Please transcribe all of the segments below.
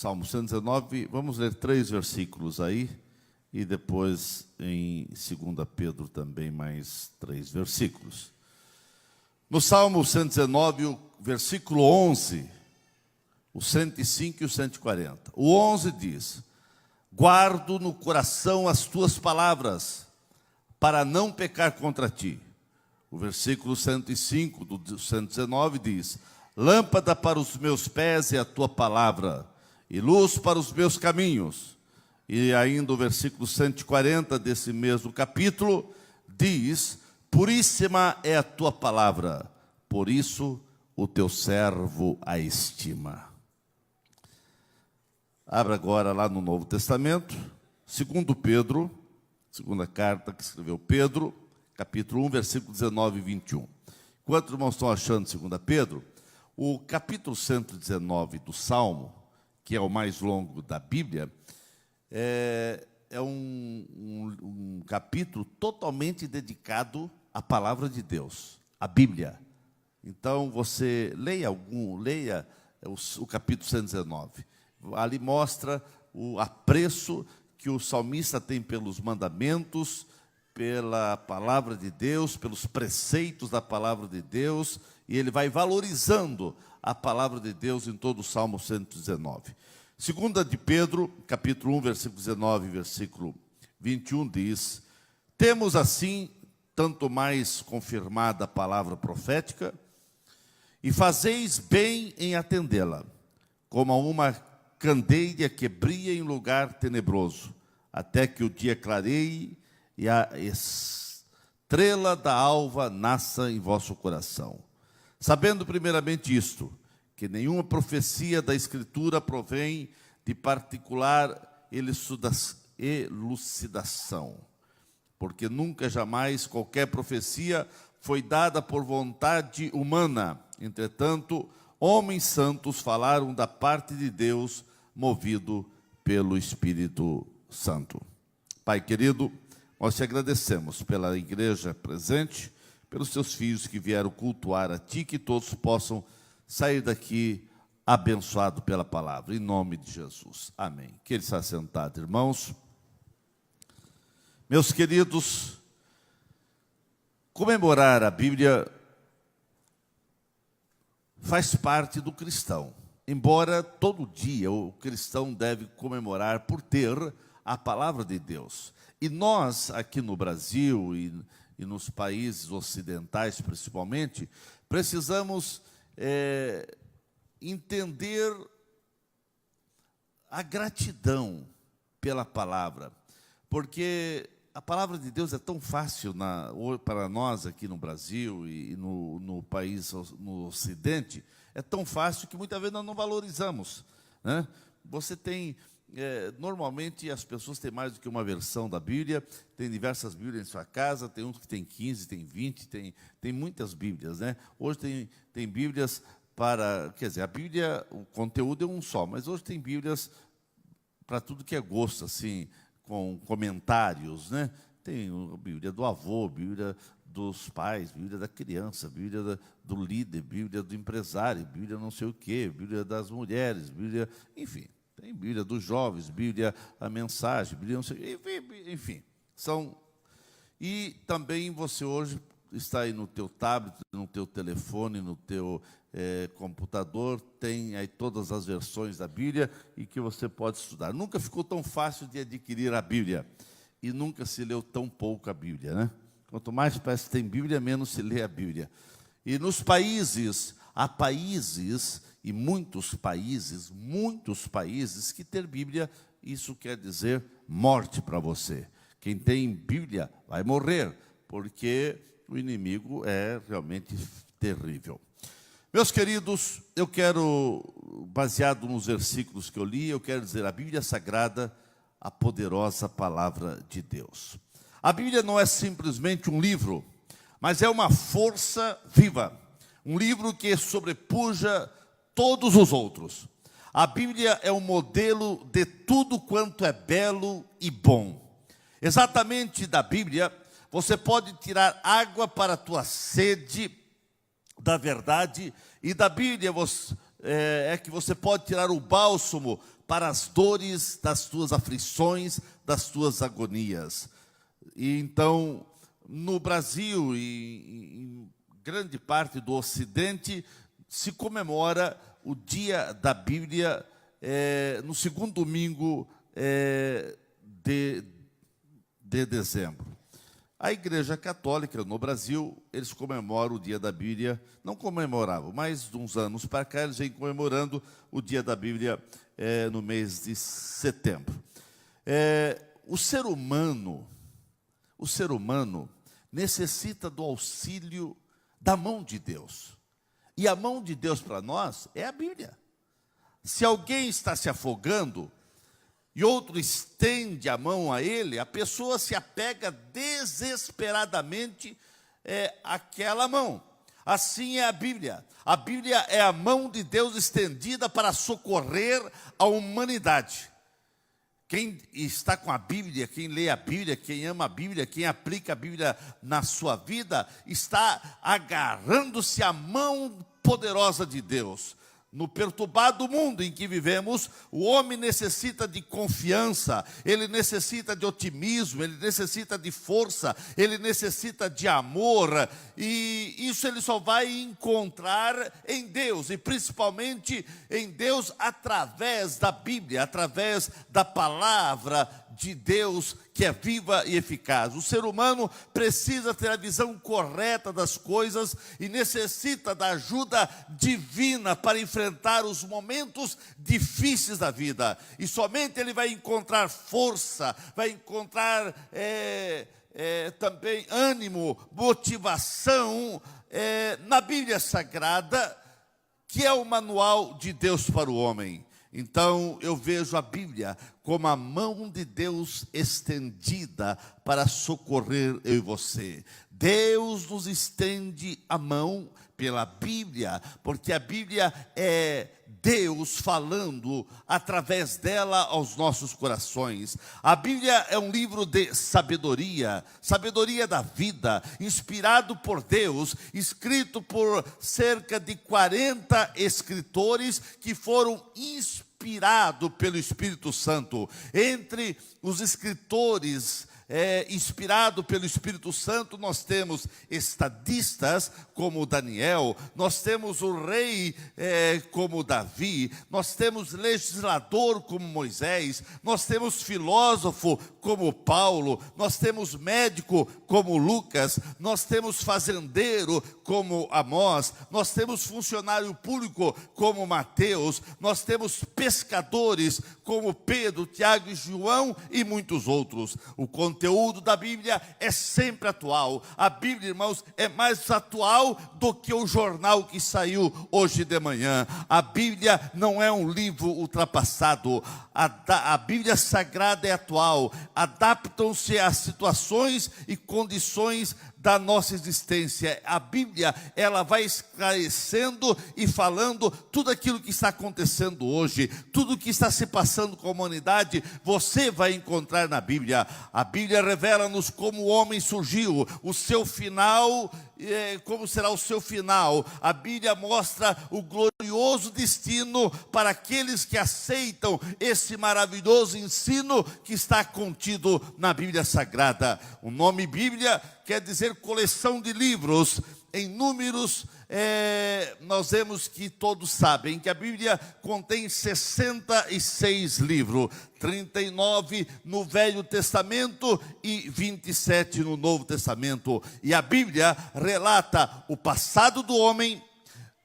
Salmo 119, vamos ler 3 versículos aí, e depois em 2 Pedro também mais 3 versículos. No Salmo 119, o versículo 11, o 105 e o 140. O 11 diz: guardo no coração as tuas palavras, para não pecar contra ti. O versículo 105 do 119 diz: lâmpada para os meus pés é a tua palavra, e luz para os meus caminhos. E ainda o versículo 140 desse mesmo capítulo diz: puríssima é a tua palavra, por isso o teu servo a estima. Abra agora lá no Novo Testamento, 2 Pedro, segunda carta que escreveu Pedro, capítulo 1, versículo 19 e 21. Enquanto os irmãos estão achando 2 Pedro, o capítulo 119 do Salmo, que é o mais longo da Bíblia, é um capítulo totalmente dedicado à palavra de Deus, à Bíblia. Então, você leia o capítulo 119. Ali mostra o apreço que o salmista tem pelos mandamentos, pela palavra de Deus, pelos preceitos da palavra de Deus, e ele vai valorizando a palavra de Deus em todo o Salmo 119. Segunda de Pedro, capítulo 1, versículo 19 e versículo 21 diz: temos assim tanto mais confirmada a palavra profética, e fazeis bem em atendê-la, como a uma candeia que brilha em lugar tenebroso, até que o dia clareie e a estrela da alva nasça em vosso coração. Sabendo primeiramente isto, que nenhuma profecia da Escritura provém de particular elucidação, porque nunca jamais qualquer profecia foi dada por vontade humana. Entretanto, homens santos falaram da parte de Deus, movido pelo Espírito Santo. Pai querido, nós te agradecemos pela igreja presente, pelos teus filhos que vieram cultuar a ti, que todos possam sair daqui abençoado pela palavra, em nome de Jesus. Amém. Que ele está sentado, irmãos. Meus queridos, comemorar a Bíblia faz parte do cristão. Embora todo dia o cristão deve comemorar por ter a palavra de Deus. E nós, aqui no Brasil e nos países ocidentais principalmente, precisamos entender a gratidão pela palavra, porque a palavra de Deus é tão fácil para nós aqui no Brasil e no país, no Ocidente, é tão fácil que muitas vezes nós não valorizamos, né? Você tem, normalmente as pessoas têm mais do que uma versão da Bíblia, tem diversas Bíblias em sua casa, tem uns que tem 15, tem 20, tem muitas Bíblias, né? Hoje tem Bíblias para, quer dizer, a Bíblia, o conteúdo é um só, mas hoje tem Bíblias para tudo que é gosto, assim, com comentários, né? Tem a Bíblia do avô, Bíblia dos pais, Bíblia da criança, Bíblia do líder, Bíblia do empresário, Bíblia não sei o quê, Bíblia das mulheres, Bíblia, enfim, tem Bíblia dos jovens, Bíblia a mensagem, Bíblia não sei, enfim, são. E também você hoje está aí no teu tablet, no teu telefone, no teu computador, tem aí todas as versões da Bíblia e que você pode estudar. Nunca ficou tão fácil de adquirir a Bíblia e nunca se leu tão pouco a Bíblia, né? Quanto mais parece que tem Bíblia, menos se lê a Bíblia. E nos países, há países e muitos países que ter Bíblia, isso quer dizer morte para você. Quem tem Bíblia vai morrer, porque o inimigo é realmente terrível. Meus queridos, eu quero, baseado nos versículos que eu li, eu quero dizer, a Bíblia Sagrada, a poderosa palavra de Deus. A Bíblia não é simplesmente um livro, mas é uma força viva, um livro que sobrepuja todos os outros. A Bíblia é um modelo de tudo quanto é belo e bom. Exatamente da Bíblia, você pode tirar água para a tua sede da verdade, e da Bíblia é que você pode tirar o bálsamo para as dores das tuas aflições, das tuas agonias. E então, no Brasil e em grande parte do Ocidente, se comemora o Dia da Bíblia no segundo domingo de dezembro. A Igreja Católica no Brasil, eles comemoram o Dia da Bíblia, não comemoravam, mas de uns anos para cá eles vêm comemorando o Dia da Bíblia no mês de setembro. O ser humano necessita do auxílio da mão de Deus. E a mão de Deus para nós é a Bíblia. Se alguém está se afogando e outro estende a mão a ele, a pessoa se apega desesperadamente àquela mão. Assim é a Bíblia. A Bíblia é a mão de Deus estendida para socorrer a humanidade. Quem está com a Bíblia, quem lê a Bíblia, quem ama a Bíblia, quem aplica a Bíblia na sua vida, está agarrando-se à mão poderosa de Deus. No perturbado mundo em que vivemos, o homem necessita de confiança, ele necessita de otimismo, ele necessita de força, ele necessita de amor, e isso ele só vai encontrar em Deus, e principalmente em Deus através da Bíblia, através da palavra de Deus, que é viva e eficaz. O ser humano precisa ter a visão correta das coisas e necessita da ajuda divina para enfrentar os momentos difíceis da vida. E somente ele vai encontrar força, vai encontrar também ânimo, motivação na Bíblia Sagrada, que é o manual de Deus para o homem. Então, eu vejo a Bíblia como a mão de Deus estendida para socorrer eu e você. Deus nos estende a mão pela Bíblia, porque a Bíblia é Deus falando através dela aos nossos corações. A Bíblia é um livro de sabedoria, sabedoria da vida, inspirado por Deus, escrito por cerca de 40 escritores que foram inspirados pelo Espírito Santo. Entre os escritores inspirado pelo Espírito Santo, nós temos estadistas como Daniel, nós temos o rei como Davi, nós temos legislador como Moisés, nós temos filósofo como Paulo, nós temos médico como Lucas, nós temos fazendeiro como Amós, nós temos funcionário público como Mateus, nós temos pescadores como Pedro, Tiago e João e muitos outros. O conteúdo da Bíblia é sempre atual. A Bíblia, irmãos, é mais atual do que o jornal que saiu hoje de manhã. A Bíblia não é um livro ultrapassado. A Bíblia Sagrada é atual. Adaptam-se às situações e condições da nossa existência. A Bíblia, ela vai esclarecendo e falando tudo aquilo que está acontecendo hoje, tudo que está se passando com a humanidade, você vai encontrar na Bíblia. A Bíblia revela-nos como o homem surgiu, o seu final, como será o seu final. A Bíblia mostra o glorioso destino para aqueles que aceitam esse maravilhoso ensino que está contido na Bíblia Sagrada. O nome Bíblia quer dizer coleção de livros. Em Números, nós vemos que todos sabem que a Bíblia contém 66 livros, 39 no Velho Testamento e 27 no Novo Testamento. E a Bíblia relata o passado do homem,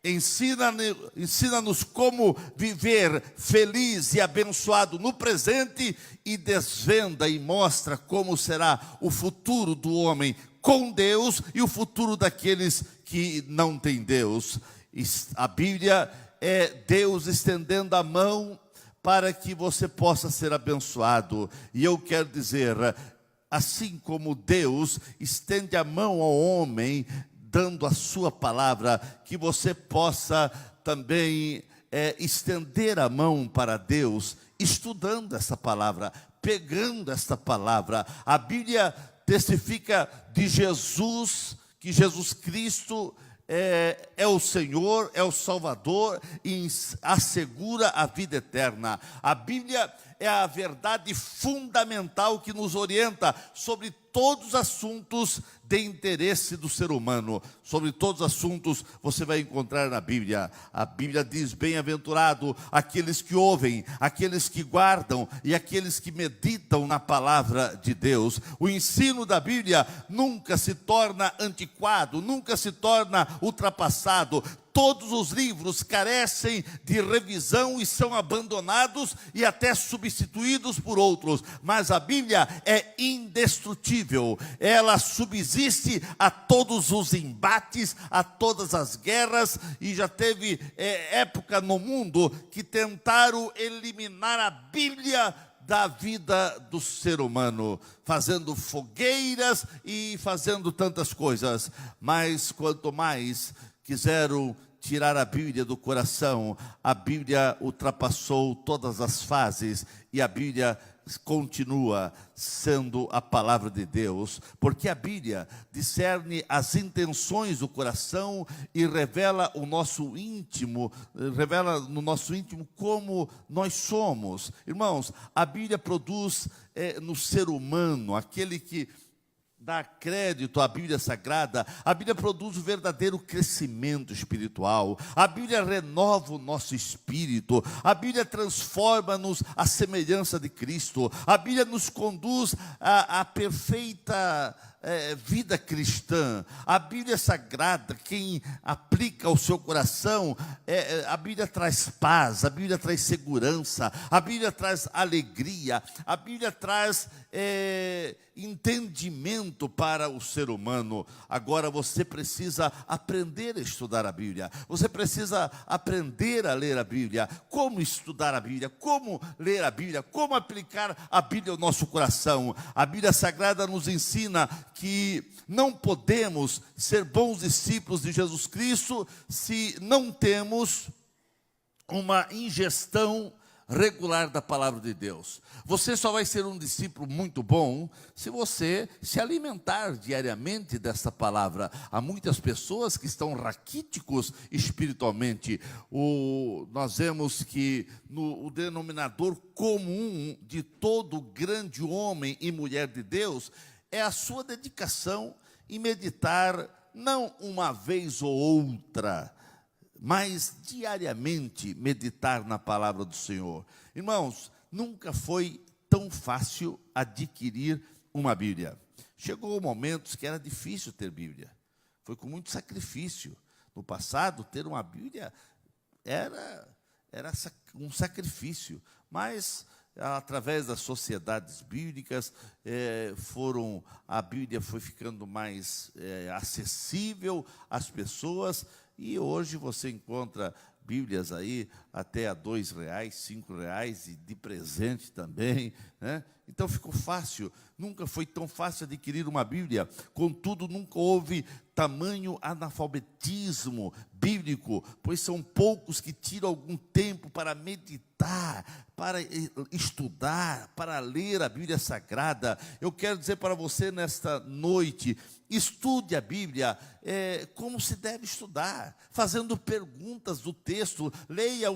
ensina-nos como viver feliz e abençoado no presente e desvenda e mostra como será o futuro do homem com Deus e o futuro daqueles que não têm Deus. A Bíblia é Deus estendendo a mão para que você possa ser abençoado. E eu quero dizer, assim como Deus estende a mão ao homem, dando a sua palavra, que você possa também estender a mão para Deus, estudando essa palavra, pegando essa palavra. A Bíblia testifica de Jesus, que Jesus Cristo é o Senhor, é o Salvador e assegura a vida eterna. A Bíblia é a verdade fundamental que nos orienta sobre todos os assuntos de interesse do ser humano. Sobre todos os assuntos você vai encontrar na Bíblia. A Bíblia diz: bem-aventurado aqueles que ouvem, aqueles que guardam e aqueles que meditam na palavra de Deus. O ensino da Bíblia nunca se torna antiquado, nunca se torna ultrapassado. Todos os livros carecem de revisão e são abandonados e até substituídos por outros. Mas a Bíblia é indestrutível. Ela subsiste a todos os embates, a todas as guerras. E já teve época no mundo que tentaram eliminar a Bíblia da vida do ser humano, fazendo fogueiras e fazendo tantas coisas. Mas quanto mais quiseram tirar a Bíblia do coração, a Bíblia ultrapassou todas as fases e a Bíblia continua sendo a palavra de Deus, porque a Bíblia discerne as intenções do coração e revela o nosso íntimo, revela no nosso íntimo como nós somos. Irmãos, a Bíblia produz no ser humano, aquele que dá crédito à Bíblia Sagrada, a Bíblia produz o verdadeiro crescimento espiritual. A Bíblia renova o nosso espírito. A Bíblia transforma-nos à semelhança de Cristo. A Bíblia nos conduz à perfeita vida cristã. A Bíblia Sagrada, quem aplica ao seu coração, a Bíblia traz paz, a Bíblia traz segurança, a Bíblia traz alegria, a Bíblia traz entendimento para o ser humano. Agora você precisa aprender a estudar a Bíblia. Você precisa aprender a ler a Bíblia. Como estudar a Bíblia? Como ler a Bíblia? Como aplicar a Bíblia ao nosso coração? A Bíblia Sagrada nos ensina que não podemos ser bons discípulos de Jesus Cristo se não temos uma ingestão regular da palavra de Deus. Você só vai ser um discípulo muito bom se você se alimentar diariamente dessa palavra. Há muitas pessoas que estão raquíticos espiritualmente. Nós vemos que o denominador comum de todo grande homem e mulher de Deus é a sua dedicação em meditar não uma vez ou outra, mas diariamente meditar na palavra do Senhor. Irmãos, nunca foi tão fácil adquirir uma Bíblia. Chegou momentos que era difícil ter Bíblia. Foi com muito sacrifício. No passado, ter uma Bíblia era um sacrifício. Mas, através das sociedades bíblicas, a Bíblia foi ficando mais acessível às pessoas. E hoje você encontra Bíblias aí até a R$2, R$5 e de presente também, né? Então ficou fácil. Nunca foi tão fácil adquirir uma Bíblia. Contudo, nunca houve tamanho analfabetismo bíblico, pois são poucos que tiram algum tempo para meditar, para estudar, para ler a Bíblia Sagrada. Eu quero dizer para você nesta noite: estude a Bíblia como se deve estudar, fazendo perguntas do texto. Leia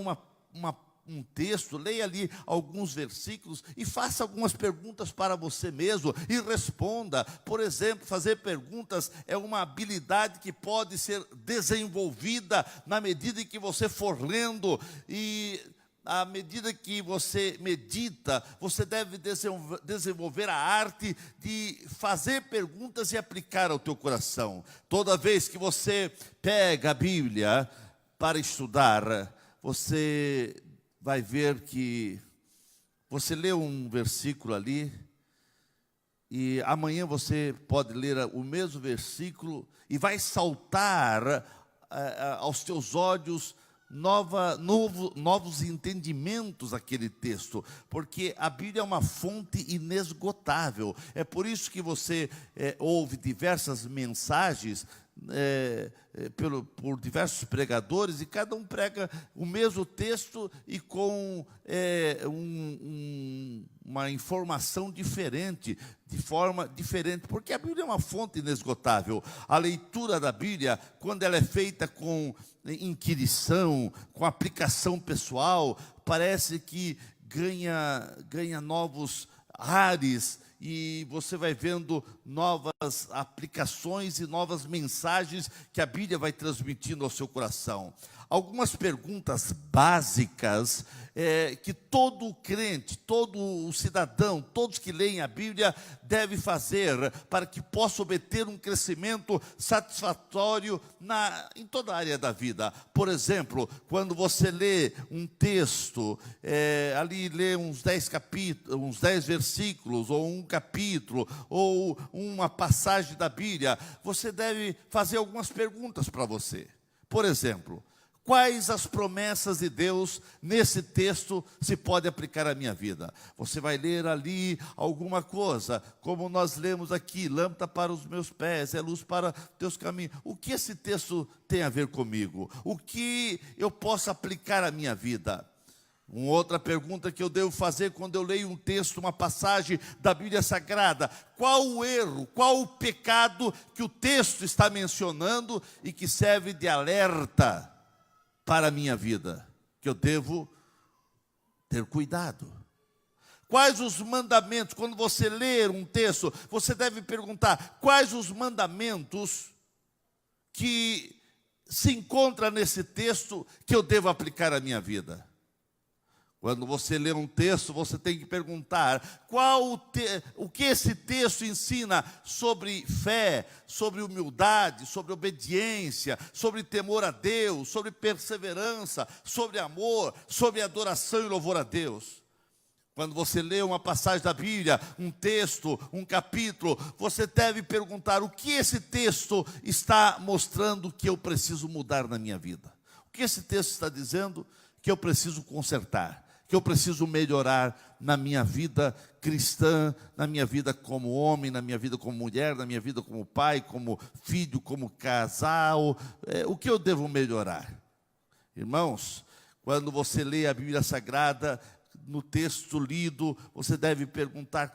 um texto, leia ali alguns versículos e faça algumas perguntas para você mesmo e responda. Por exemplo, fazer perguntas é uma habilidade que pode ser desenvolvida na medida em que você for lendo, e à medida que você medita, você deve desenvolver a arte de fazer perguntas e aplicar ao teu coração. Toda vez que você pega a Bíblia para estudar, você vai ver que você lê um versículo ali, e amanhã você pode ler o mesmo versículo e vai saltar aos teus olhos novos entendimentos daquele texto, porque a Bíblia é uma fonte inesgotável. É por isso que você ouve diversas mensagens por diversos pregadores, e cada um prega o mesmo texto e com uma informação diferente, de forma diferente, porque a Bíblia é uma fonte inesgotável. A leitura da Bíblia, quando ela é feita com inquirição, com aplicação pessoal, parece que ganha novos ares, e você vai vendo novas aplicações e novas mensagens que a Bíblia vai transmitindo ao seu coração. Algumas perguntas básicas que todo crente, todo o cidadão, todos que leem a Bíblia devem fazer para que possa obter um crescimento satisfatório em toda a área da vida. Por exemplo, quando você lê um texto, ali lê uns 10 capítulos, uns 10 versículos, ou um capítulo, ou uma passagem da Bíblia, você deve fazer algumas perguntas para você. Por exemplo, quais as promessas de Deus nesse texto se pode aplicar à minha vida? Você vai ler ali alguma coisa, como nós lemos aqui: lâmpada para os meus pés, é luz para teus caminhos. O que esse texto tem a ver comigo? O que eu posso aplicar à minha vida? Uma outra pergunta que eu devo fazer quando eu leio um texto, uma passagem da Bíblia Sagrada: qual o erro, qual o pecado que o texto está mencionando e que serve de alerta para a minha vida, que eu devo ter cuidado? Quais os mandamentos? Quando você ler um texto, você deve perguntar: quais os mandamentos que se encontram nesse texto que eu devo aplicar à minha vida? Quando você lê um texto, você tem que perguntar o que esse texto ensina sobre fé, sobre humildade, sobre obediência, sobre temor a Deus, sobre perseverança, sobre amor, sobre adoração e louvor a Deus. Quando você lê uma passagem da Bíblia, um texto, um capítulo, você deve perguntar: o que esse texto está mostrando que eu preciso mudar na minha vida? O que esse texto está dizendo que eu preciso consertar, que eu preciso melhorar na minha vida cristã, na minha vida como homem, na minha vida como mulher, na minha vida como pai, como filho, como casal? O que eu devo melhorar? Irmãos, quando você lê a Bíblia Sagrada, no texto lido, você deve perguntar: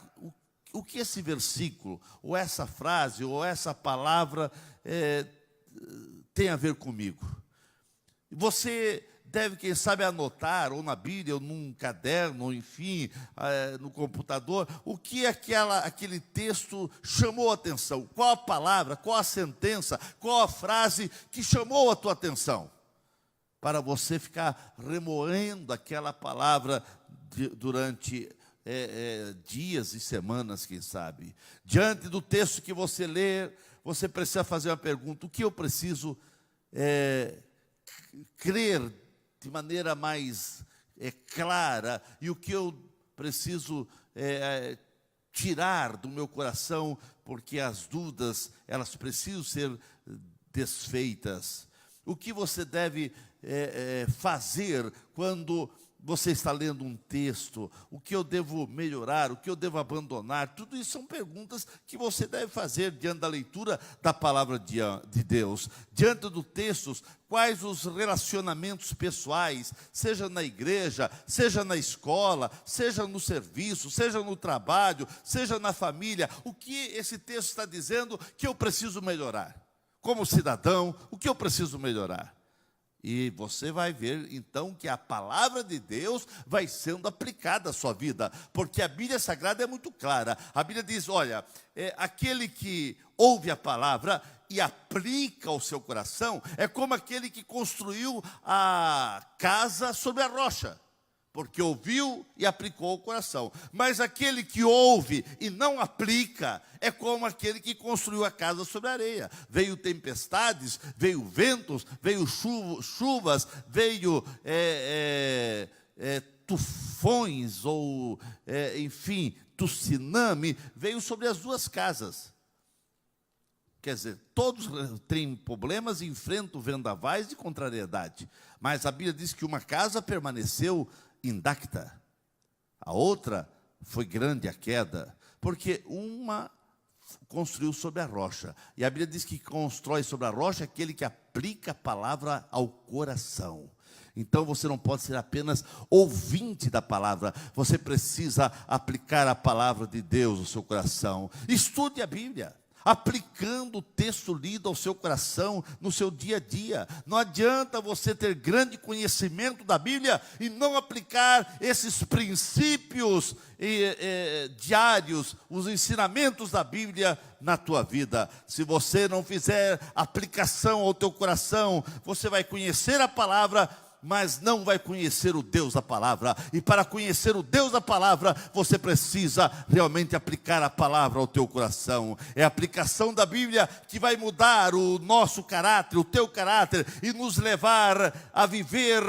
o que esse versículo, ou essa frase, ou essa palavra tem a ver comigo? Você deve, quem sabe, anotar, ou na Bíblia, ou num caderno, ou enfim, no computador, o que aquele texto chamou a atenção. Qual a palavra, qual a sentença, qual a frase que chamou a tua atenção, para você ficar remoendo aquela palavra durante dias e semanas, quem sabe. Diante do texto que você lê, você precisa fazer uma pergunta: o que eu preciso crer de maneira mais clara, e o que eu preciso tirar do meu coração, porque as dúvidas, elas precisam ser desfeitas. O que você deve fazer quando você está lendo um texto? O que eu devo melhorar? O que eu devo abandonar? Tudo isso são perguntas que você deve fazer diante da leitura da palavra de Deus. Diante dos textos, quais os relacionamentos pessoais, seja na igreja, seja na escola, seja no serviço, seja no trabalho, seja na família? O que esse texto está dizendo que eu preciso melhorar? Como cidadão, o que eu preciso melhorar? E você vai ver, então, que a palavra de Deus vai sendo aplicada à sua vida, porque a Bíblia Sagrada é muito clara. A Bíblia diz: olha, aquele que ouve a palavra e aplica ao seu coração é como aquele que construiu a casa sobre a rocha, porque ouviu e aplicou ao coração. Mas aquele que ouve e não aplica é como aquele que construiu a casa sobre a areia. Veio tempestades, veio ventos, veio chuvas, veio tufões, ou enfim, tsunami, veio sobre as duas casas. Quer dizer, todos têm problemas e enfrentam vendavais e contrariedade. Mas a Bíblia diz que uma casa permaneceu intacta, a outra foi grande a queda, porque uma construiu sobre a rocha. E a Bíblia diz que constrói sobre a rocha aquele que aplica a palavra ao coração. Então você não pode ser apenas ouvinte da palavra, você precisa aplicar a palavra de Deus ao seu coração. Estude a Bíblia, aplicando o texto lido ao seu coração, no seu dia a dia. Não adianta você ter grande conhecimento da Bíblia e não aplicar esses princípios diários, os ensinamentos da Bíblia na tua vida. Se você não fizer aplicação ao teu coração, você vai conhecer a palavra, mas não vai conhecer o Deus da palavra. E para conhecer o Deus da palavra, você precisa realmente aplicar a palavra ao teu coração. É a aplicação da Bíblia que vai mudar o nosso caráter, o teu caráter, e nos levar a viver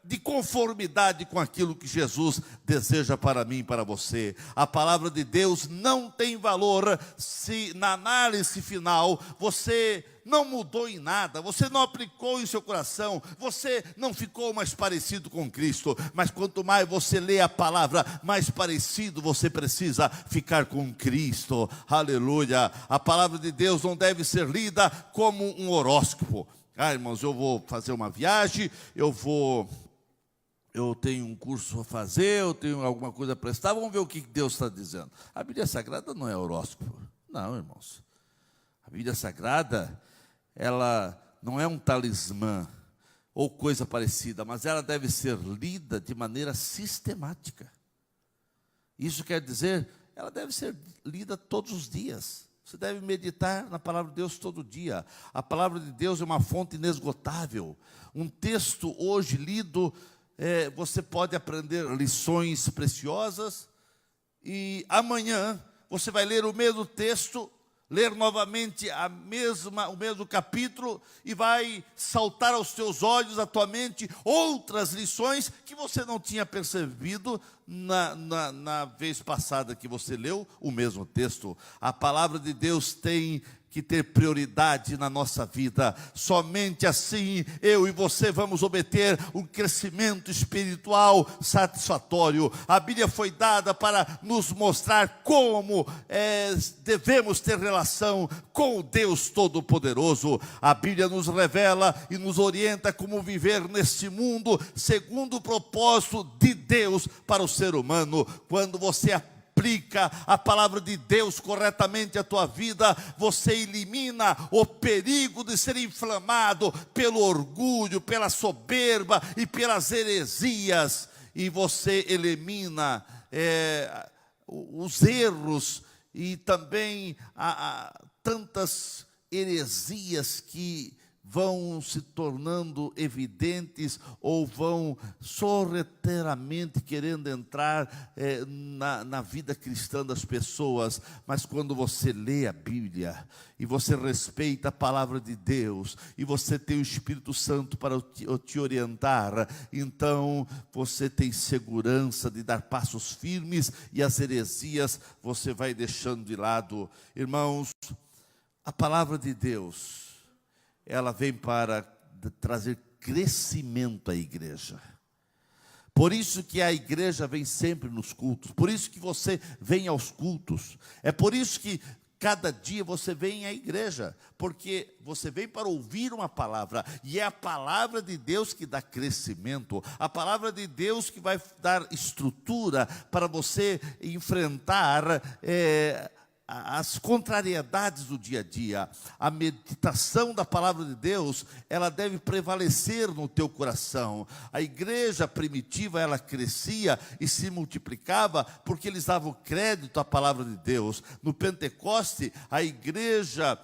de conformidade com aquilo que Jesus deseja para mim e para você. A palavra de Deus não tem valor se na análise final você não mudou em nada, você não aplicou em seu coração, você não ficou mais parecido com Cristo. Mas quanto mais você lê a palavra, mais parecido você precisa ficar com Cristo. Aleluia! A palavra de Deus não deve ser lida como um horóscopo. Irmãos, eu vou fazer uma viagem, eu tenho um curso para fazer, eu tenho alguma coisa a prestar, vamos ver o que Deus está dizendo. A Bíblia Sagrada não é horóscopo. Não, irmãos. A Bíblia Sagrada, ela não é um talismã ou coisa parecida, mas ela deve ser lida de maneira sistemática. Isso quer dizer, ela deve ser lida todos os dias. Você deve meditar na palavra de Deus todo dia. A palavra de Deus é uma fonte inesgotável. Um texto hoje lido, você pode aprender lições preciosas, e amanhã você vai ler o mesmo texto, ler novamente o mesmo capítulo, e vai saltar aos teus olhos, à tua mente, outras lições que você não tinha percebido na vez passada que você leu o mesmo texto. A palavra de Deus tem que ter prioridade na nossa vida. Somente assim eu e você vamos obter um crescimento espiritual satisfatório. A Bíblia foi dada para nos mostrar como devemos ter relação com o Deus Todo-Poderoso. A Bíblia nos revela e nos orienta como viver neste mundo segundo o propósito de Deus para o ser humano. Quando você aplica a palavra de Deus corretamente à tua vida, você elimina o perigo de ser inflamado pelo orgulho, pela soberba e pelas heresias, e você elimina os erros e também tantas heresias que vão se tornando evidentes ou vão sorrateiramente querendo entrar na vida cristã das pessoas. Mas quando você lê a Bíblia e você respeita a palavra de Deus e você tem o Espírito Santo para te orientar, então você tem segurança de dar passos firmes, e as heresias você vai deixando de lado. Irmãos, a palavra de Deus, ela vem para trazer crescimento à igreja. Por isso que a igreja vem sempre nos cultos. Por isso que você vem aos cultos. É por isso que cada dia você vem à igreja. Porque você vem para ouvir uma palavra. E é a palavra de Deus que dá crescimento. A palavra de Deus que vai dar estrutura para você enfrentar as contrariedades do dia a dia. A meditação da palavra de Deus, ela deve prevalecer no teu coração. A igreja primitiva, ela crescia e se multiplicava porque eles davam crédito à palavra de Deus. No Pentecoste, a igreja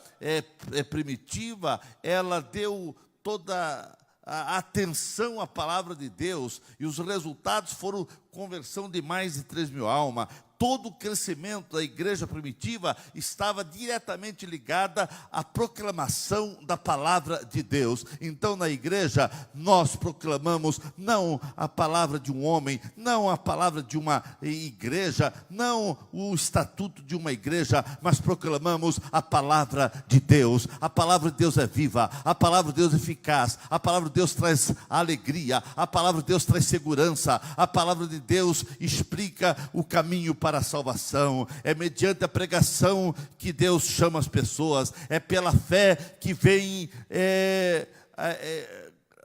primitiva, ela deu toda a atenção à palavra de Deus, e os resultados foram conversão de mais de 3.000 almas. Todo o crescimento da igreja primitiva estava diretamente ligada à proclamação da palavra de Deus. Então, na igreja, nós proclamamos não a palavra de um homem, não a palavra de uma igreja, não o estatuto de uma igreja, mas proclamamos a palavra de Deus. A palavra de Deus é viva, a palavra de Deus é eficaz, a palavra de Deus traz alegria, a palavra de Deus traz segurança, a palavra de Deus explica o caminho para para a salvação, é mediante a pregação que Deus chama as pessoas, é pela fé que vem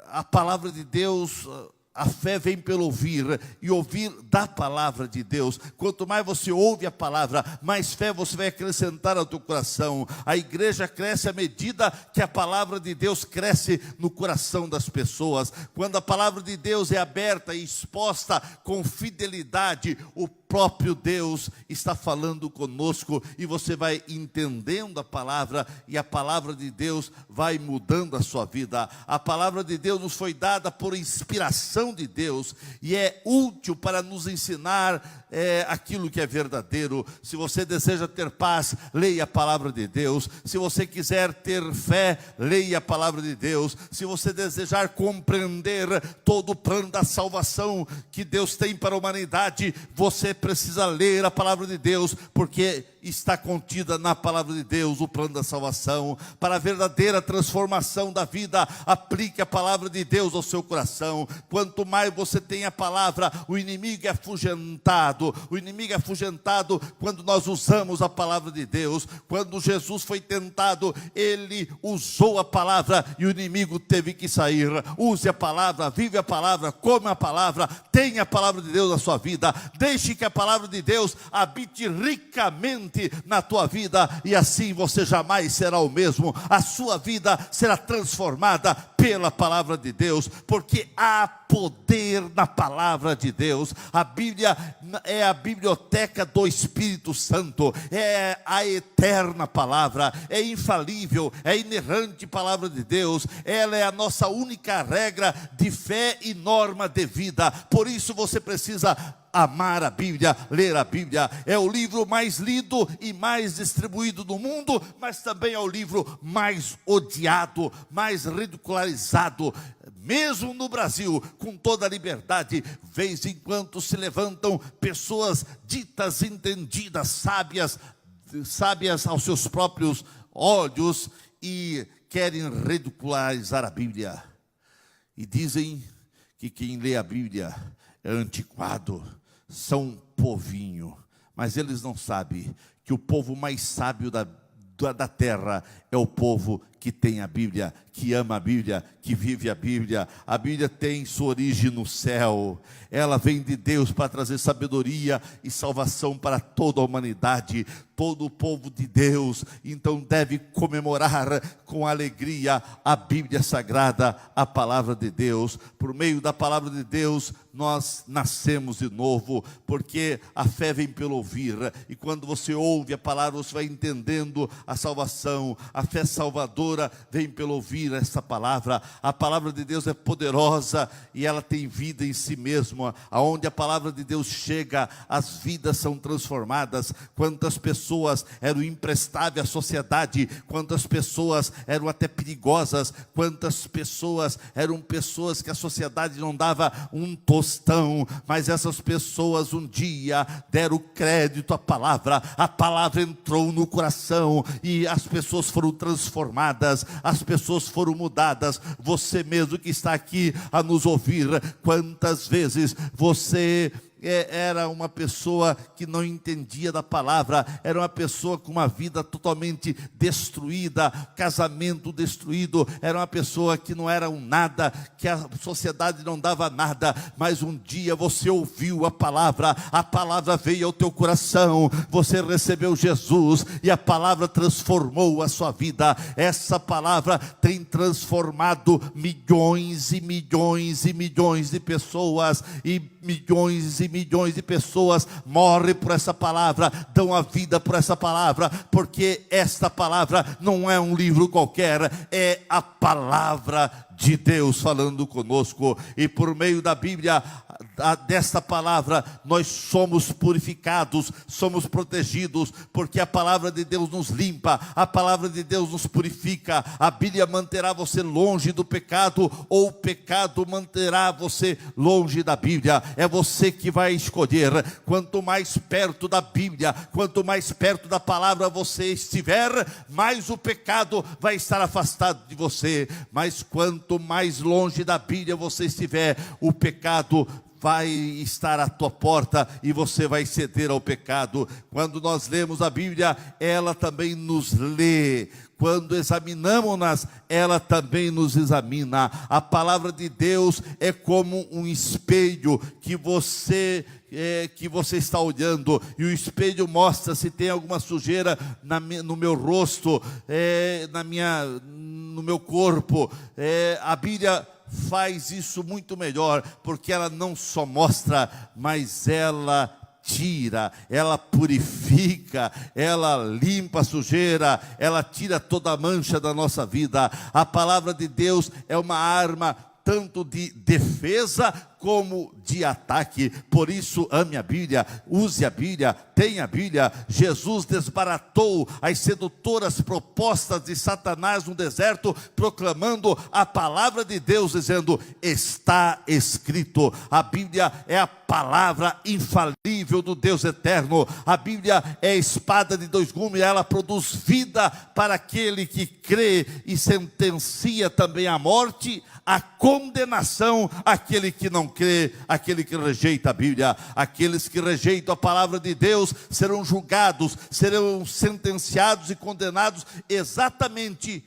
a palavra de Deus. A fé vem pelo ouvir, e ouvir da palavra de Deus. Quanto mais você ouve a palavra, mais fé você vai acrescentar ao teu coração. A igreja cresce à medida que a palavra de Deus cresce no coração das pessoas. Quando a palavra de Deus é aberta e exposta com fidelidade, o próprio Deus está falando conosco, e você vai entendendo a palavra, e a palavra de Deus vai mudando a sua vida. A palavra de Deus nos foi dada por inspiração de Deus, e é útil para nos ensinar aquilo que é verdadeiro. Se você deseja ter paz, leia a palavra de Deus. Se você quiser ter fé, leia a palavra de Deus. Se você desejar compreender todo o plano da salvação que Deus tem para a humanidade, você precisa ler a palavra de Deus, porque está contida na palavra de Deus o plano da salvação. Para a verdadeira transformação da vida, aplique a palavra de Deus ao seu coração. Quanto mais você tem a palavra, o inimigo é afugentado. O inimigo é afugentado quando nós usamos a palavra de Deus. Quando Jesus foi tentado, ele usou a palavra e o inimigo teve que sair. Use a palavra, vive a palavra, come a palavra, tenha a palavra de Deus na sua vida. Deixe que a palavra de Deus habite ricamente na tua vida, e assim você jamais será o mesmo. A sua vida será transformada pela palavra de Deus, porque há poder na palavra de Deus. A Bíblia é a biblioteca do Espírito Santo, é a eterna palavra, é infalível, é inerrante palavra de Deus. Ela é a nossa única regra de fé e norma de vida. Por isso você precisa amar a Bíblia, ler a Bíblia. É o livro mais lido e mais distribuído do mundo, mas também é o livro mais odiado, mais ridicularizado. Mesmo no Brasil, com toda a liberdade, vez em quando se levantam pessoas ditas entendidas, sábias aos seus próprios olhos, e querem ridicularizar a Bíblia. E dizem que quem lê a Bíblia é antiquado, são povinho. Mas eles não sabem que o povo mais sábio da terra é o povo que tem a Bíblia, que ama a Bíblia, que vive a Bíblia. A Bíblia tem sua origem no céu. Ela vem de Deus para trazer sabedoria e salvação para toda a humanidade, todo o povo de Deus. Então deve comemorar com alegria a Bíblia Sagrada, a palavra de Deus. Por meio da palavra de Deus, nós nascemos de novo, porque a fé vem pelo ouvir, e quando você ouve a palavra, você vai entendendo a salvação. A fé salvadora vem pelo ouvir essa palavra. A palavra de Deus é poderosa e ela tem vida em si mesma. Aonde a palavra de Deus chega, as vidas são transformadas. Quantas pessoas eram imprestáveis à sociedade, quantas pessoas eram até perigosas, quantas pessoas eram pessoas que a sociedade não dava um tostão, mas essas pessoas um dia deram crédito à palavra. A palavra entrou no coração e as pessoas foram transformadas, as pessoas foram mudadas. Você mesmo que está aqui a nos ouvir, quantas vezes você era uma pessoa que não entendia da palavra, era uma pessoa com uma vida totalmente destruída, casamento destruído, era uma pessoa que não era um nada, que a sociedade não dava nada, mas um dia você ouviu a palavra veio ao teu coração, você recebeu Jesus e a palavra transformou a sua vida. Essa palavra tem transformado milhões e milhões e milhões de pessoas, e milhões e milhões de pessoas morrem por essa palavra, dão a vida por essa palavra, porque esta palavra não é um livro qualquer, é a palavra de Deus falando conosco. E por meio da Bíblia, desta palavra, nós somos purificados, somos protegidos, porque a palavra de Deus nos limpa, a palavra de Deus nos purifica. A Bíblia manterá você longe do pecado, ou o pecado manterá você longe da Bíblia. É você que vai escolher. Quanto mais perto da Bíblia, quanto mais perto da palavra você estiver, mais o pecado vai estar afastado de você. Mas quanto mais longe da Bíblia você estiver, o pecado vai estar à tua porta e você vai ceder ao pecado. Quando nós lemos a Bíblia, ela também nos lê. Quando examinamos-nas, ela também nos examina. A palavra de Deus é como um espelho que você está olhando, e o espelho mostra se tem alguma sujeira no meu rosto, no meu corpo. A Bíblia faz isso muito melhor, porque ela não só mostra, mas ela tira, ela purifica, ela limpa a sujeira, ela tira toda a mancha da nossa vida. A palavra de Deus é uma arma tanto de defesa como de ataque. Por isso, ame a Bíblia, use a Bíblia, tenha a Bíblia. Jesus desbaratou as sedutoras propostas de Satanás no deserto, proclamando a palavra de Deus, dizendo: está escrito. A Bíblia é a palavra infalível do Deus eterno. A Bíblia é a espada de dois gumes, ela produz vida para aquele que crê e sentencia também a morte, a condenação aquele que não crê, aquele que rejeita a Bíblia. Aqueles que rejeitam a palavra de Deus serão julgados, serão sentenciados e condenados exatamente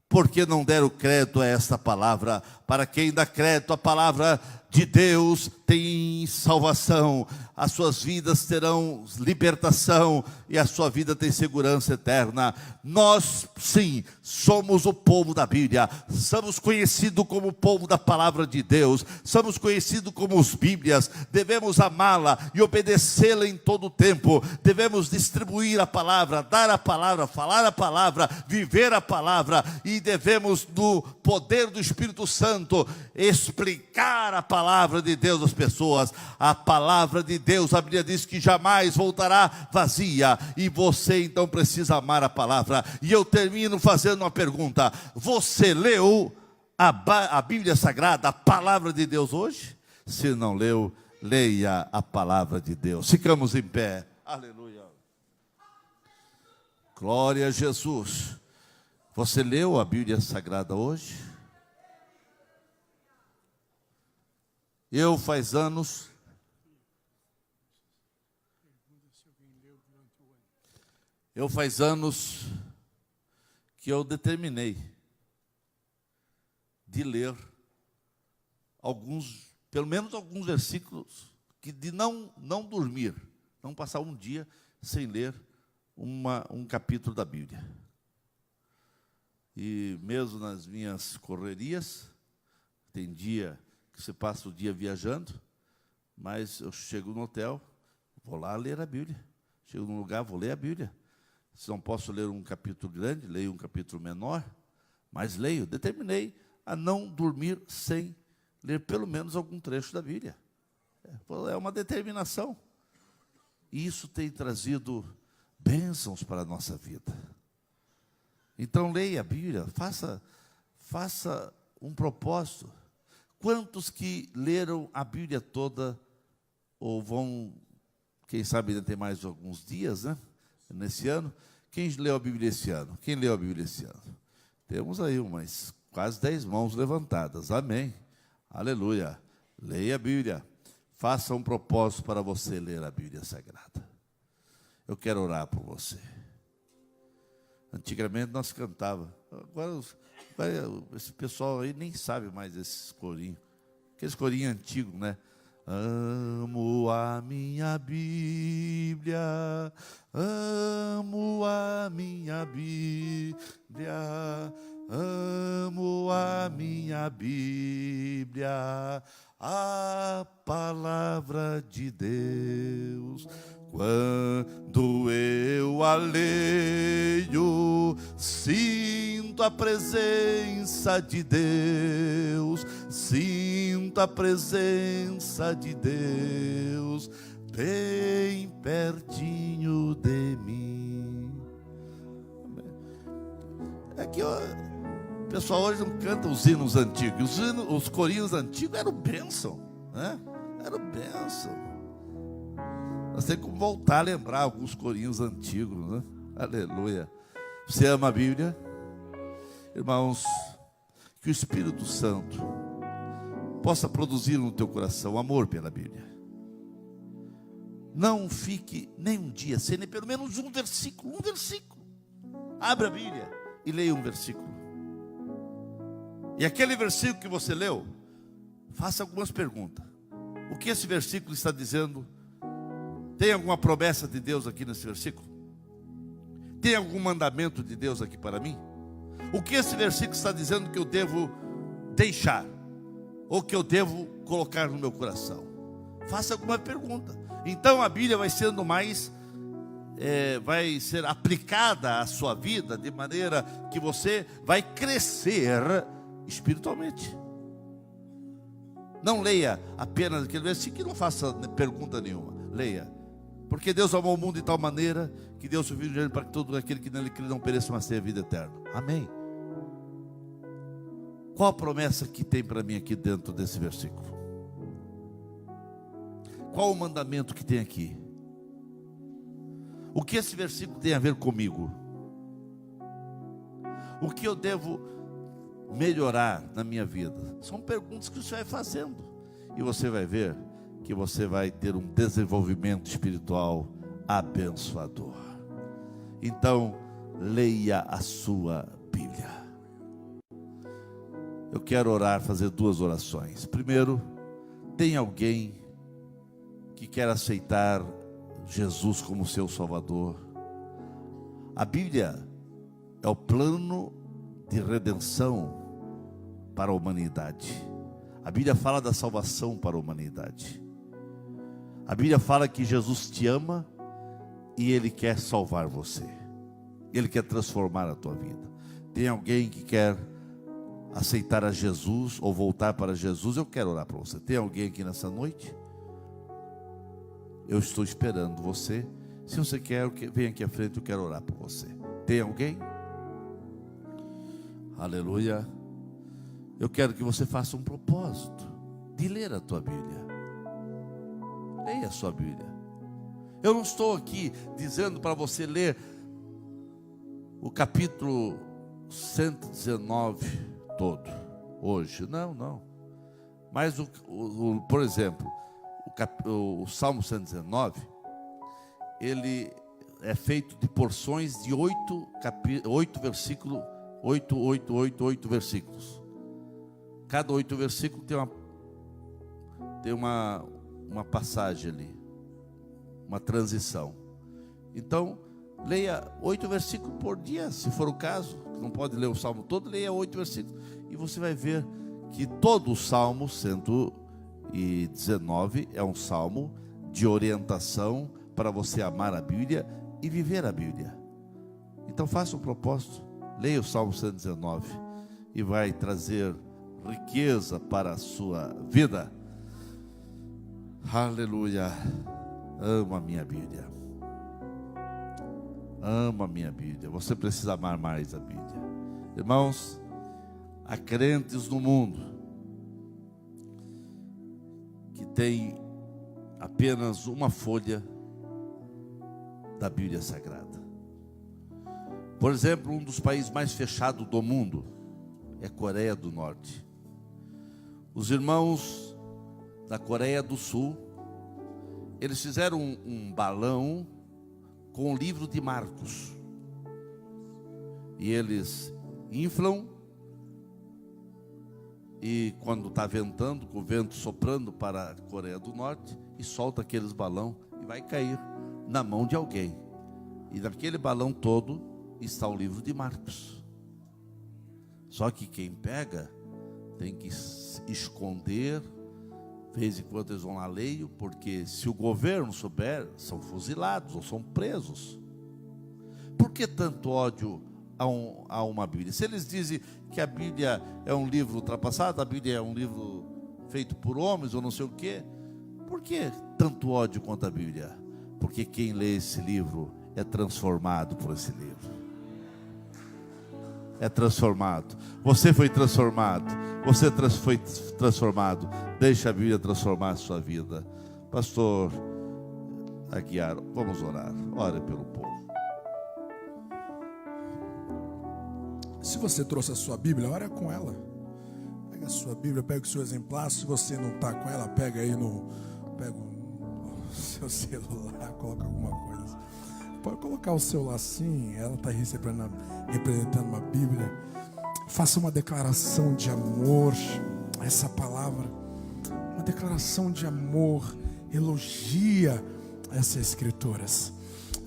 porque não deram crédito a esta palavra. Para quem dá crédito à palavra de Deus, tem salvação, as suas vidas terão libertação e a sua vida tem segurança eterna. Nós, sim, somos o povo da Bíblia, somos conhecidos como o povo da palavra de Deus, somos conhecidos como os Bíblias. Devemos amá-la e obedecê-la em todo o tempo. Devemos distribuir a palavra, dar a palavra, falar a palavra, viver a palavra, e devemos, no poder do Espírito Santo, explicar a palavra de Deus às pessoas. A palavra de Deus, a Bíblia diz que jamais voltará vazia, e você então precisa amar a palavra. E eu termino fazendo uma pergunta: você leu a Bíblia Sagrada, a palavra de Deus hoje? Se não leu, leia a palavra de Deus. Ficamos em pé. Aleluia. Glória a Jesus. Você leu a Bíblia Sagrada hoje? Eu faz anos que eu determinei de ler pelo menos alguns versículos, de não dormir, não passar um dia sem ler um capítulo da Bíblia. E mesmo nas minhas correrias, tem dia que você passa o dia viajando, mas eu chego no hotel, vou lá ler a Bíblia. Chego num lugar, vou ler a Bíblia. Se não posso ler um capítulo grande, leio um capítulo menor, mas leio. Determinei a não dormir sem ler pelo menos algum trecho da Bíblia. É uma determinação. E isso tem trazido bênçãos para a nossa vida. Então leia a Bíblia, faça um propósito. Quantos que leram a Bíblia toda, ou vão, quem sabe ainda tem mais alguns dias, né? Nesse ano. Quem leu a Bíblia esse ano? Quem leu a Bíblia esse ano? Temos aí umas quase 10 mãos levantadas. Amém. Aleluia. Leia a Bíblia. Faça um propósito para você ler a Bíblia Sagrada. Eu quero orar por você. Antigamente nós cantávamos. Agora esse pessoal aí nem sabe mais esses corinhos. Aqueles corinhos antigos, né? Amo a minha Bíblia, amo a minha Bíblia, amo a minha Bíblia, a palavra de Deus. Quando eu a leio, sinto a presença de Deus, sinto a presença de Deus bem pertinho de mim. É que o pessoal hoje não canta os hinos antigos. Os corinhos antigos eram bênção, né? Eram bênção. Nós temos que voltar a lembrar alguns corinhos antigos, né? Aleluia. Você ama a Bíblia? Irmãos, que o Espírito Santo possa produzir no teu coração amor pela Bíblia. Não fique nem um dia sem ler pelo menos um versículo. Abra a Bíblia e leia um versículo. E aquele versículo que você leu, faça algumas perguntas. O que esse versículo está dizendo? Tem alguma promessa de Deus aqui nesse versículo? Tem algum mandamento de Deus aqui para mim? O que esse versículo está dizendo que eu devo deixar? Ou que eu devo colocar no meu coração? Faça alguma pergunta. Então a Bíblia vai sendo mais, vai ser aplicada à sua vida, de maneira que você vai crescer espiritualmente. Não leia apenas aquele versículo e não faça pergunta nenhuma. Leia. Porque Deus amou o mundo de tal maneira que deu o seu Filho para que todo aquele que nele crê não pereça, mas tenha vida eterna. Amém. Qual a promessa que tem para mim aqui dentro desse versículo? Qual o mandamento que tem aqui? O que esse versículo tem a ver comigo? O que eu devo melhorar na minha vida? São perguntas que você vai fazendo. E você vai ver que você vai ter um desenvolvimento espiritual abençoador. Então, leia a sua Bíblia. Eu quero orar, fazer duas orações. Primeiro, tem alguém que quer aceitar Jesus como seu Salvador? A Bíblia é o plano de redenção para a humanidade. A Bíblia fala da salvação para a humanidade. A Bíblia fala que Jesus te ama e Ele quer salvar você. Ele quer transformar a tua vida. Tem alguém que quer aceitar a Jesus ou voltar para Jesus? Eu quero orar para você. Tem alguém aqui nessa noite? Eu estou esperando você. Se você quer, vem aqui à frente, eu quero orar por você. Tem alguém? Aleluia. Eu quero que você faça um propósito de ler a tua Bíblia. Leia a sua Bíblia. Eu não estou aqui dizendo para você ler o capítulo 119 todo, hoje. Não. Mas, por exemplo, o Salmo 119, ele é feito de porções de 8 versículos, 8 versículos. Cada 8 versículos tem uma passagem ali, uma transição. Então, leia 8 versículos por dia, se for o caso. Não pode ler o Salmo todo, leia 8 versículos. E você vai ver que todo o Salmo 119 é um salmo de orientação para você amar a Bíblia e viver a Bíblia. Então faça um propósito, leia o Salmo 119 e vai trazer riqueza para a sua vida. Aleluia. Amo a minha Bíblia. Amo a minha Bíblia. Você precisa amar mais a Bíblia. Irmãos, há crentes no mundo que tem apenas uma folha da Bíblia Sagrada. Por exemplo, um dos países mais fechados do mundo é a Coreia do Norte. Os irmãos da Coreia do Sul, eles fizeram um balão com o livro de Marcos. E eles inflam, e quando está ventando, com o vento soprando para a Coreia do Norte, e solta aqueles balão e vai cair na mão de alguém. E naquele balão todo está o livro de Marcos. Só que quem pega tem que esconder. De vez em quando eles vão lá ler, porque se o governo souber, são fuzilados ou são presos. Por que tanto ódio a uma Bíblia? Se eles dizem que a Bíblia é um livro ultrapassado, a Bíblia é um livro feito por homens ou não sei o quê, por que tanto ódio contra a Bíblia? Porque quem lê esse livro é transformado por esse livro. É transformado. Você foi transformado. Você foi transformado. Deixa a Bíblia transformar a sua vida. Pastor Aguiar, vamos orar. Ore pelo povo. Se você trouxe a sua Bíblia, ora com ela. Pega a sua Bíblia, pega o seu exemplar. Se você não está com ela, pega aí pega o seu celular, coloca alguma coisa. Pode colocar o celular assim, ela está representando uma Bíblia. Faça uma declaração de amor a essa palavra. Uma declaração de amor. Elogia essas escrituras.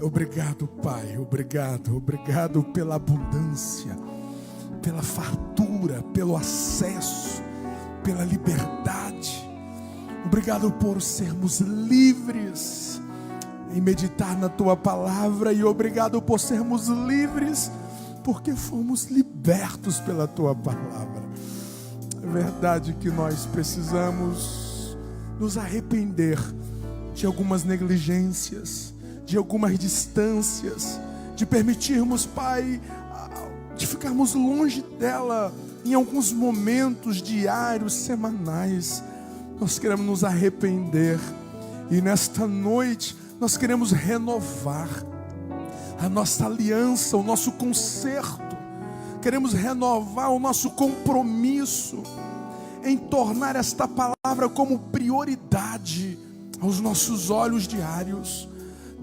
Obrigado, Pai. Obrigado pela abundância, pela fartura, pelo acesso, pela liberdade. Obrigado por sermos livres em meditar na Tua palavra, e obrigado por sermos livres porque fomos libertos pela Tua palavra. É verdade que nós precisamos nos arrepender de algumas negligências, de algumas distâncias, de permitirmos, Pai, de ficarmos longe dela em alguns momentos diários, semanais. Nós queremos nos arrepender, e nesta noite nós queremos renovar a nossa aliança, o nosso concerto. Queremos renovar o nosso compromisso em tornar esta palavra como prioridade aos nossos olhos diários.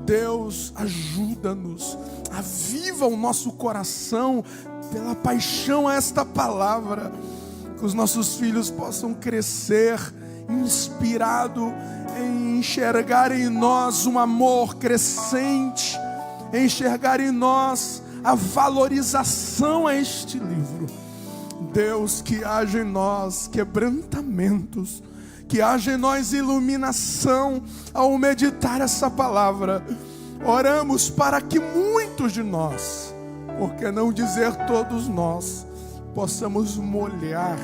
Deus, ajuda-nos, aviva o nosso coração pela paixão a esta palavra, que os nossos filhos possam crescer inspirado em enxergar em nós um amor crescente, em enxergar em nós a valorização a este livro. Deus, que haja em nós quebrantamentos, que haja em nós iluminação ao meditar essa palavra. Oramos para que muitos de nós, por que não dizer todos nós, possamos molhar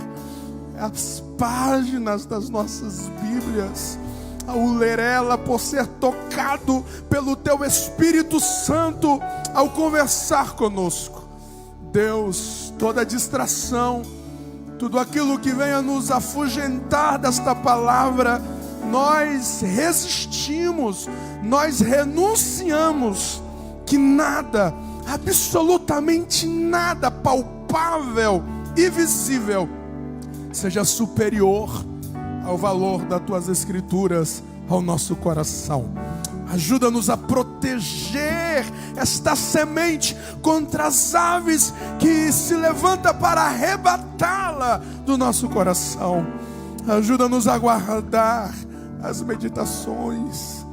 as páginas das nossas Bíblias, ao ler ela, por ser tocado pelo Teu Espírito Santo ao conversar conosco. Deus, toda distração, tudo aquilo que venha nos afugentar desta palavra, nós resistimos, nós renunciamos. Que nada, absolutamente nada palpável e visível seja superior ao valor das Tuas Escrituras ao nosso coração. Ajuda-nos a proteger esta semente contra as aves que se levantam para arrebatá-la do nosso coração. Ajuda-nos a guardar as meditações,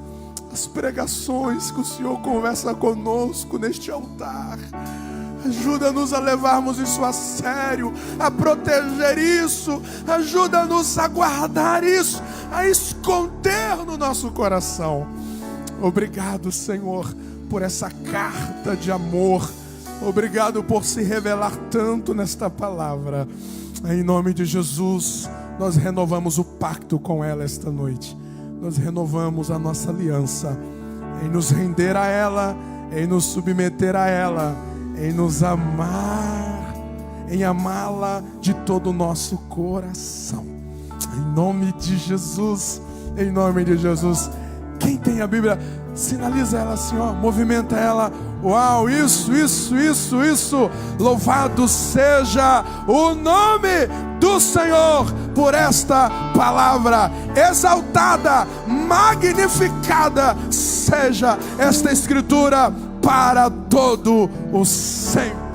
as pregações que o Senhor conversa conosco neste altar. Ajuda-nos a levarmos isso a sério, a proteger isso. Ajuda-nos a guardar isso, a esconder no nosso coração. Obrigado, Senhor, por essa carta de amor. Obrigado por se revelar tanto nesta palavra. Em nome de Jesus, nós renovamos o pacto com ela esta noite. Nós renovamos a nossa aliança em nos render a ela, em nos submeter a ela, em nos amar, em amá-la de todo o nosso coração. Em nome de Jesus, em nome de Jesus. Quem tem a Bíblia, sinaliza ela assim, ó, movimenta ela. Uau, isso. Louvado seja o nome do Senhor por esta palavra. Exaltada, magnificada seja esta escritura para todo o sempre.